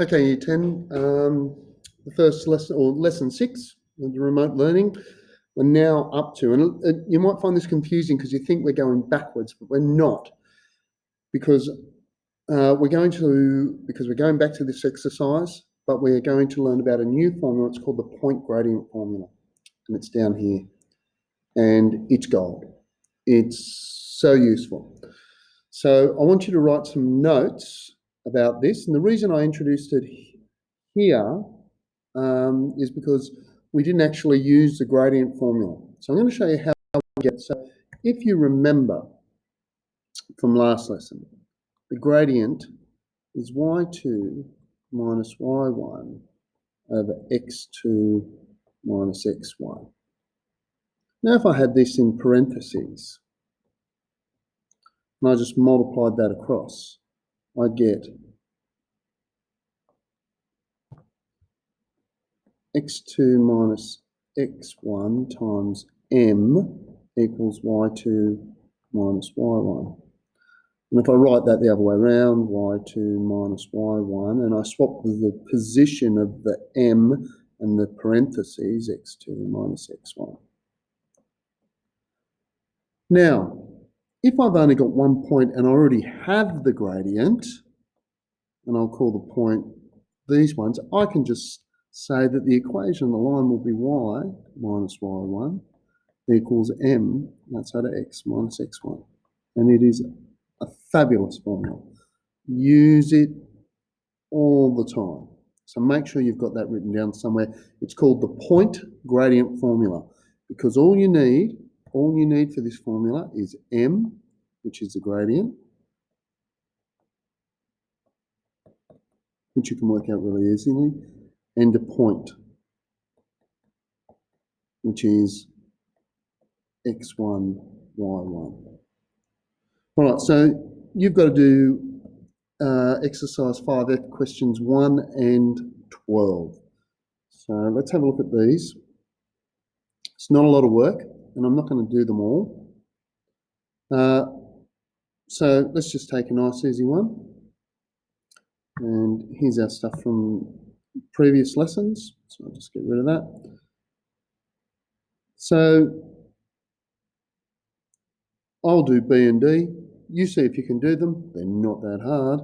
Okay, Year 10, the first lesson, or lesson 6 of the remote learning, we're now up to, and you might find this confusing because you think we're going backwards, but we're not, because we're going back to this exercise, but we're going to learn about a new formula. It's called the point gradient formula, and it's down here, and it's gold. It's so useful. So I want you to write some notes about this, and the reason I introduced it here is because we didn't actually use the gradient formula. So I'm going to show you how we get it. So if you remember from last lesson, the gradient is y2 minus y1 over x2 minus x1. Now if I had this in parentheses, and I just multiplied that across, I get x2 minus x1 times m equals y2 minus y1. And if I write that the other way around, y2 minus y1, and I swap the position of the m and the parentheses, x2 minus x1. Now, if I've only got one point and I already have the gradient, and I'll call the point these ones, I can just say that the equation on the line will be y minus y1 equals m, that's out of x minus x1. And it is a fabulous formula. Use it all the time. So make sure you've got that written down somewhere. It's called the point gradient formula, because all you need for this formula is m, which is the gradient, which you can work out really easily, and a point, which is x1, y1. All right, so you've got to do exercise 5F questions 1 and 12. So let's have a look at these. It's not a lot of work, and I'm not going to do them all. So let's just take a nice easy one. And here's our stuff from previous lessons. So I'll just get rid of that. So I'll do B and D. You see if you can do them. They're not that hard.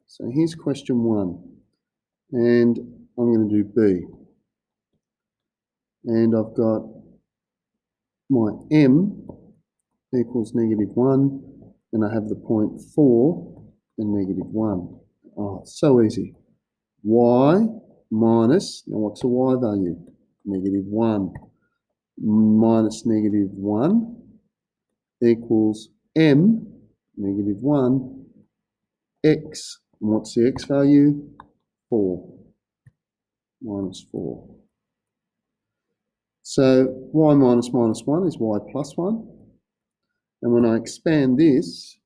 So here's question 1. And I'm going to do B. And I've got my m equals -1, and I have the point 4 and -1. Oh, it's so easy. Y minus, now what's the y value? -1 minus -1 equals m, -1, x, and what's the x value? 4, minus 4. So y minus minus 1 is y plus 1. And when I expand this,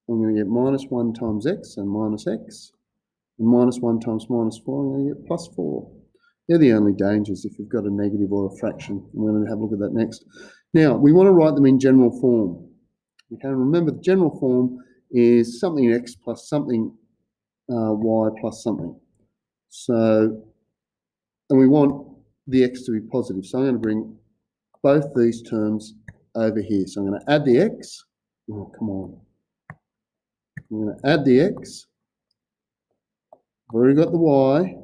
I'm going to get -1 times x and minus x. And -1 times -4, I'm going to get plus 4. They're the only dangers if you've got a negative or a fraction. We're going to have a look at that next. Now, we want to write them in general form. Okay, remember the general form is something x plus something y plus something. So, and we want the x to be positive. So I'm going to bring both these terms over here. So I'm going to add the x. Oh, come on. I'm going to add the x. I've already got the y.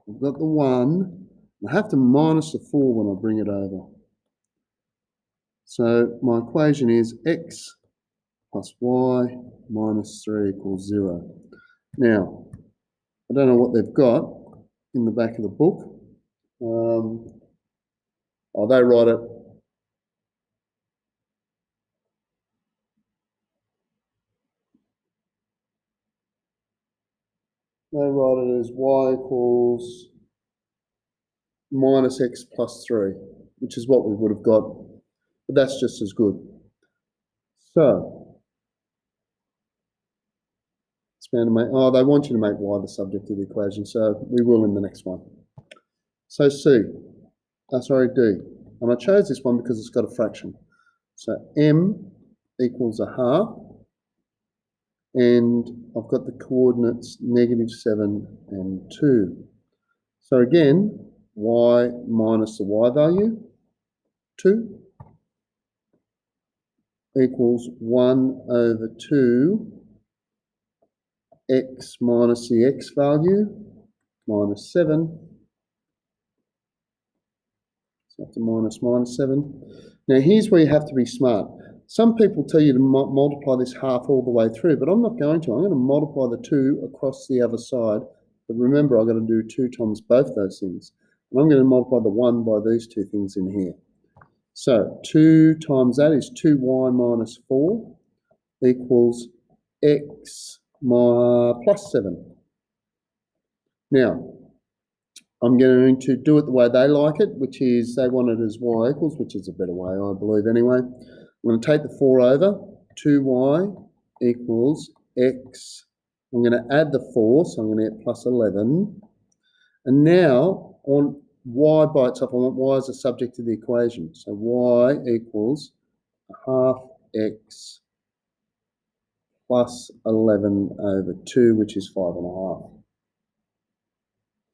I've got the 1. I have to minus the 4 when I bring it over. So my equation is x plus y minus 3 equals 0. Now, I don't know what they've got in the back of the book. They write it. They write it as y equals minus x plus 3, which is what we would have got, but that's just as good. So, expand to make, they want you to make y the subject of the equation, so we will in the next one. So D. And I chose this one because it's got a fraction. So m equals 1/2 and I've got the coordinates -7 and 2. So again, y minus the y value, 2, equals 1/2 x minus the x value, minus 7. So after -7. Now here's where you have to be smart. Some people tell you to multiply this half all the way through, but I'm not going to. I'm going to multiply the 2 across the other side. But remember, I've got to do 2 times both those things. And I'm going to multiply the 1 by these two things in here. So 2 times that is 2y minus 4 equals x plus 7. Now, I'm going to do it the way they like it, which is they want it as y equals, which is a better way, I believe anyway. I'm going to take the 4 over, 2y equals x. I'm going to add the 4, so I'm going to get plus 11. And now, on y by itself, I want y as a subject to the equation. So y equals half x plus 11/2, which is 5.5.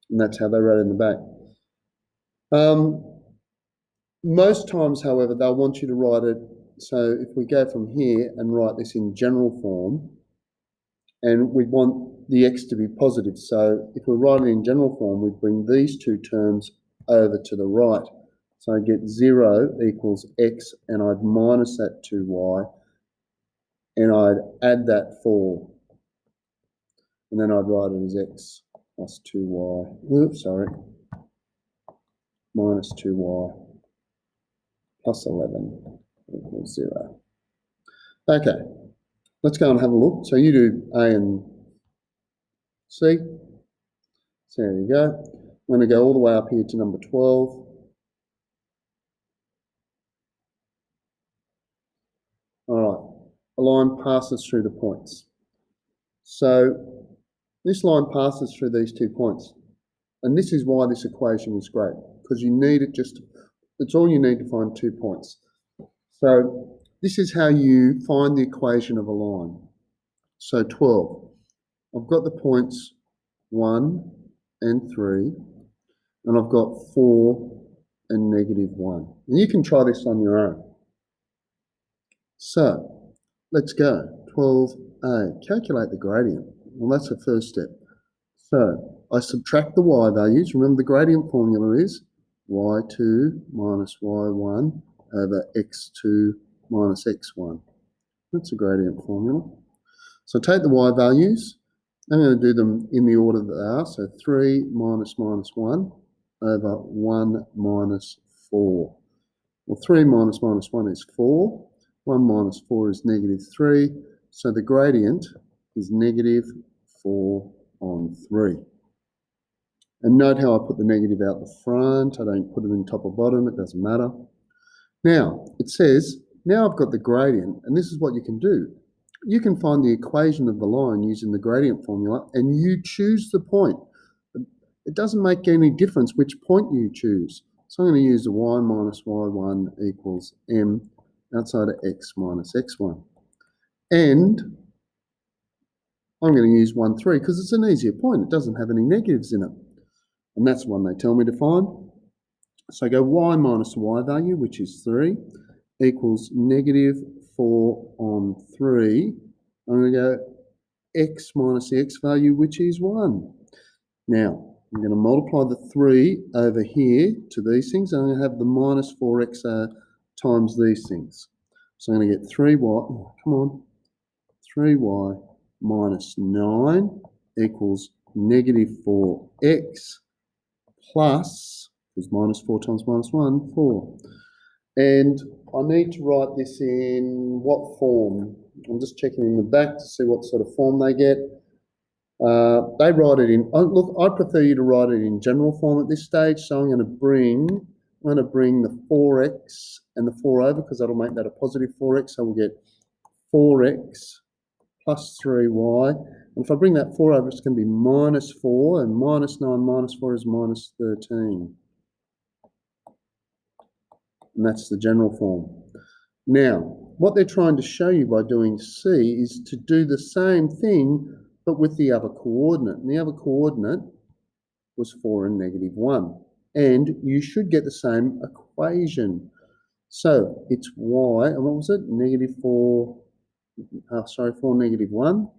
And that's how they wrote it in the back. Most times, however, they'll want you to write it. So if we go from here and write this in general form, and we want the x to be positive. So if we write it in general form, we bring these two terms over to the right. So I get 0 equals x, and I'd minus that 2y, and I'd add that 4, and then I'd write it as x plus 2y. Oops, sorry. Minus 2y plus 11 equals 0. Okay, let's go and have a look. So you do A and C. So there you go. I'm going to go all the way up here to number 12. All right, a line passes through the points. So this line passes through these 2 points. And this is why this equation is great, because you need it it's all you need to find 2 points. So this is how you find the equation of a line. So 12, I've got the points 1 and 3, and I've got 4 and -1. And you can try this on your own. So let's go. 12a, calculate the gradient. Well, that's the first step. So I subtract the y values. Remember, the gradient formula is y2 minus y1 over x2 minus x1. That's a gradient formula. So take the y values. I'm going to do them in the order that they are. So 3 minus 1 over 1 minus 4. Well, 3 minus 1 is 4. 1 minus 4 is -3. So the gradient is -4 on 3. And note how I put the negative out the front. I don't put it in top or bottom. It doesn't matter. Now, it says, now I've got the gradient, and this is what you can do. You can find the equation of the line using the gradient formula, and you choose the point. It doesn't make any difference which point you choose. So I'm going to use the y minus y1 equals m outside of x minus x1. And I'm going to use 1, 3 because it's an easier point. It doesn't have any negatives in it. And that's the one they tell me to find. So I go y minus the y value, which is 3, equals -4 on 3. I'm going to go x minus the x value, which is 1. Now, I'm going to multiply the 3 over here to these things. I'm going to have the minus 4x times these things. So I'm going to get 3y minus 9 equals -4x plus, because minus 4 times minus 1, 4. And I need to write this in what form? I'm just checking in the back to see what sort of form they get. They write it in, look, I prefer you to write it in general form at this stage, so I'm going to bring the 4x and the 4 over, because that'll make that a positive 4x, so we'll get 4x plus 3y. And if I bring that 4 over, it's going to be minus 4, and minus 9 minus 4 is minus 13. And that's the general form. Now, what they're trying to show you by doing C is to do the same thing, but with the other coordinate. And the other coordinate was 4 and -1. And you should get the same equation. So it's y, and what was it? -4, 4 -1.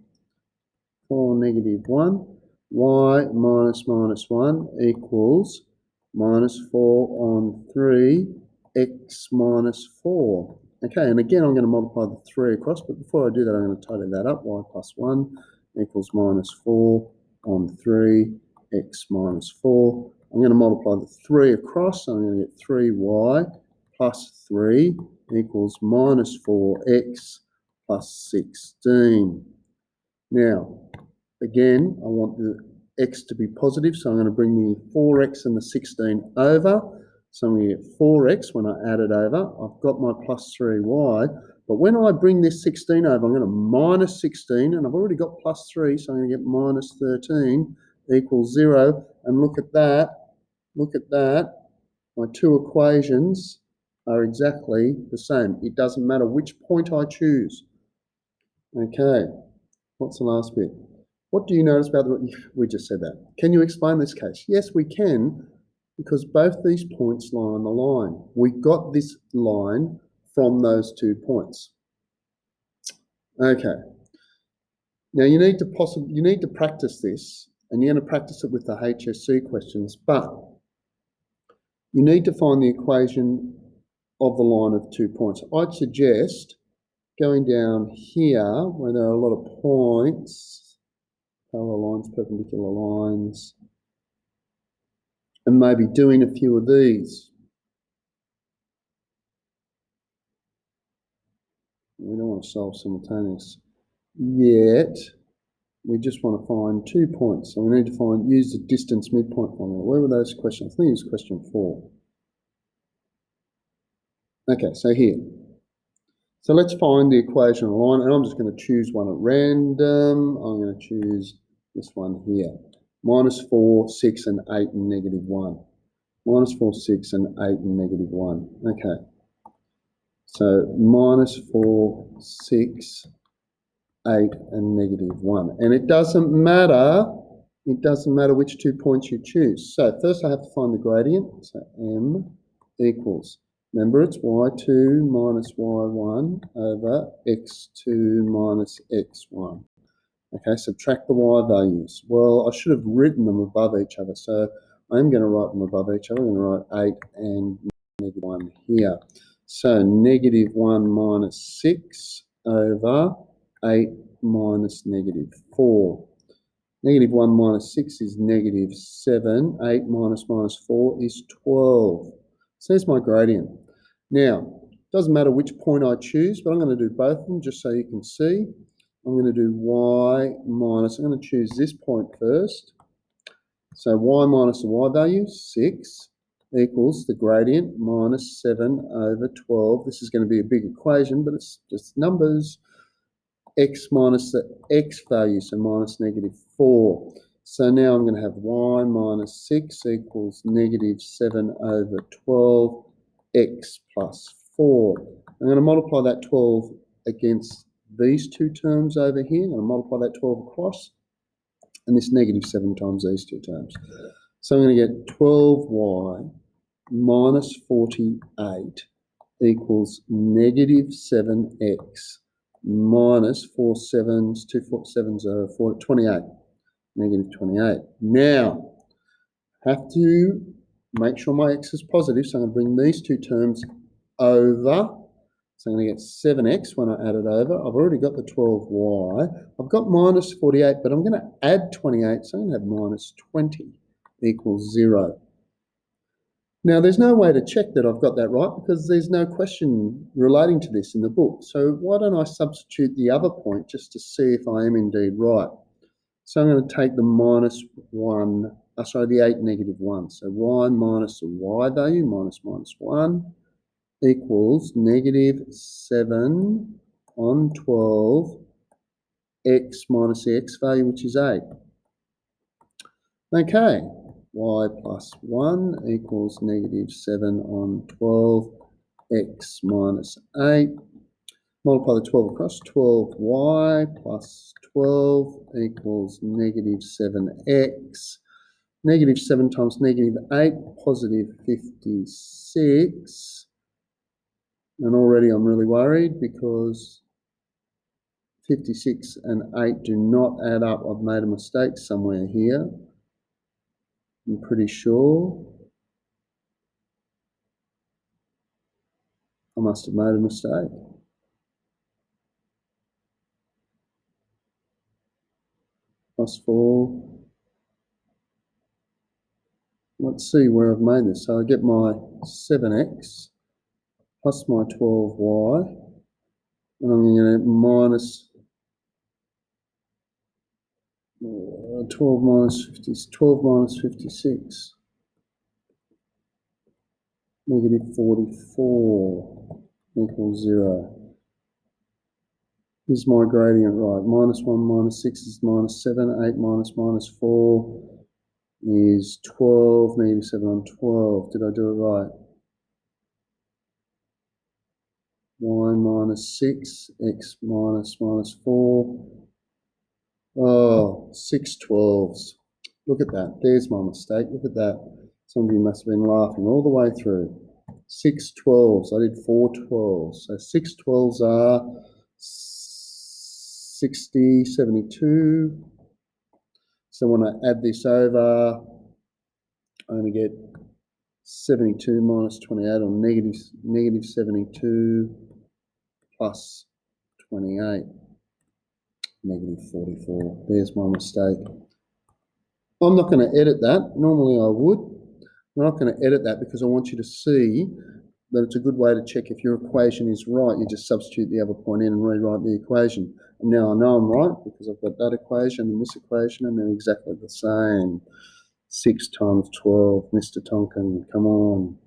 4 -1. Y minus 1 equals -4 on 3, x minus 4. Okay, and again, I'm going to multiply the 3 across, but before I do that, I'm going to tidy that up. Y plus 1 equals -4 on 3, x minus 4. I'm going to multiply the 3 across, so I'm going to get 3y plus 3 equals -4x plus 16. Now, again, I want the x to be positive, so I'm going to bring the 4x and the 16 over. So I'm going to get 4x when I add it over. I've got my plus 3y, but when I bring this 16 over, I'm going to minus 16, and I've already got plus 3, so I'm going to get minus 13 equals 0. And look at that. My two equations are exactly the same. It doesn't matter which point I choose. Okay, what's the last bit? What do you notice about we just said that. Can you explain this case? Yes, we can, because both these points lie on the line. We got this line from those 2 points. Okay. Now you need to practice this, and you're going to practice it with the HSC questions, but you need to find the equation of the line of 2 points. I'd suggest going down here where there are a lot of points, parallel lines, perpendicular lines, and maybe doing a few of these. We don't want to solve simultaneous yet. We just want to find 2 points. So we need to use the distance midpoint formula. Where were those questions? I think it was question 4. Okay, so here. So let's find the equation of the line, and I'm just going to choose one at random. I'm going to choose this one here. -4, 6, and 8, and -1. -4, 6, and 8, and -1. Okay. So -4, 6, 8, and -1. And it doesn't matter which 2 points you choose. So first I have to find the gradient. So m equals, remember it's y2 minus y1 over x2 minus x1. Okay, subtract the y values. Well, I should have written them above each other. So I'm going to write them above each other. I'm going to write 8 and -1 here. So -1 minus 6 over 8 minus -4. -1 minus 6 is -7. 8 minus 4 is 12. So there's my gradient. Now, it doesn't matter which point I choose, but I'm going to do both of them just so you can see. I'm going to do y minus, I'm going to choose this point first. So y minus the y value, 6, equals the gradient minus 7 over 12. This is going to be a big equation, but it's just numbers. X minus the x value, so minus -4. So now I'm going to have y minus 6 equals -7 over 12, x plus 4. I'm going to multiply that 12 against these 2 terms over here. I'm going to multiply that 12 across, and this -7 times these 2 terms. So I'm going to get 12y minus 48 equals -7x minus 4 sevens, 2 4 sevens are 28, -28. Now, have to make sure my x is positive, so I'm going to bring these 2 terms over. So I'm going to get 7x when I add it over. I've already got the 12y. I've got minus 48, but I'm going to add 28, so I'm going to have minus 20 equals 0. Now, there's no way to check that I've got that right because there's no question relating to this in the book. So why don't I substitute the other point just to see if I am indeed right? So I'm going to take the the 8 -1. So y minus the y value, minus 1, equals -7 on 12, x minus the x value, which is 8. Okay, y plus 1 equals -7 on 12, x minus 8. Multiply the 12 across, 12y plus 12 equals negative 7x. Negative 7 times negative 8, positive 56. And already I'm really worried because 56 and 8 do not add up. I've made a mistake somewhere here. I'm pretty sure. I must have made a mistake. Plus 4. Let's see where I've made this. So I get my 7x plus my 12y, and I'm going to minus 12 minus 50, 12 minus 56, negative 44 equals 0. Is my gradient right? Minus 1 minus 6 is minus 7, 8 minus minus 4 is 12, negative 7 on 12. Did I do it right? Y minus 6, x minus minus 4. Oh, 6 12s. Look at that. There's my mistake. Look at that. Some of you must have been laughing all the way through. 6 12s. I did 4 12s. So 6 12s are 60, 72. So when I add this over, I'm going to get 72 minus 28, or negative 72 plus 28, negative 44. There's my mistake. I'm not going to edit that. Normally I would. I'm not going to edit that because I want you to see that it's a good way to check if your equation is right. You just substitute the other point in and rewrite the equation. And now I know I'm right because I've got that equation and this equation, and they're exactly the same. 6 times 12, Mr. Tonkin, come on.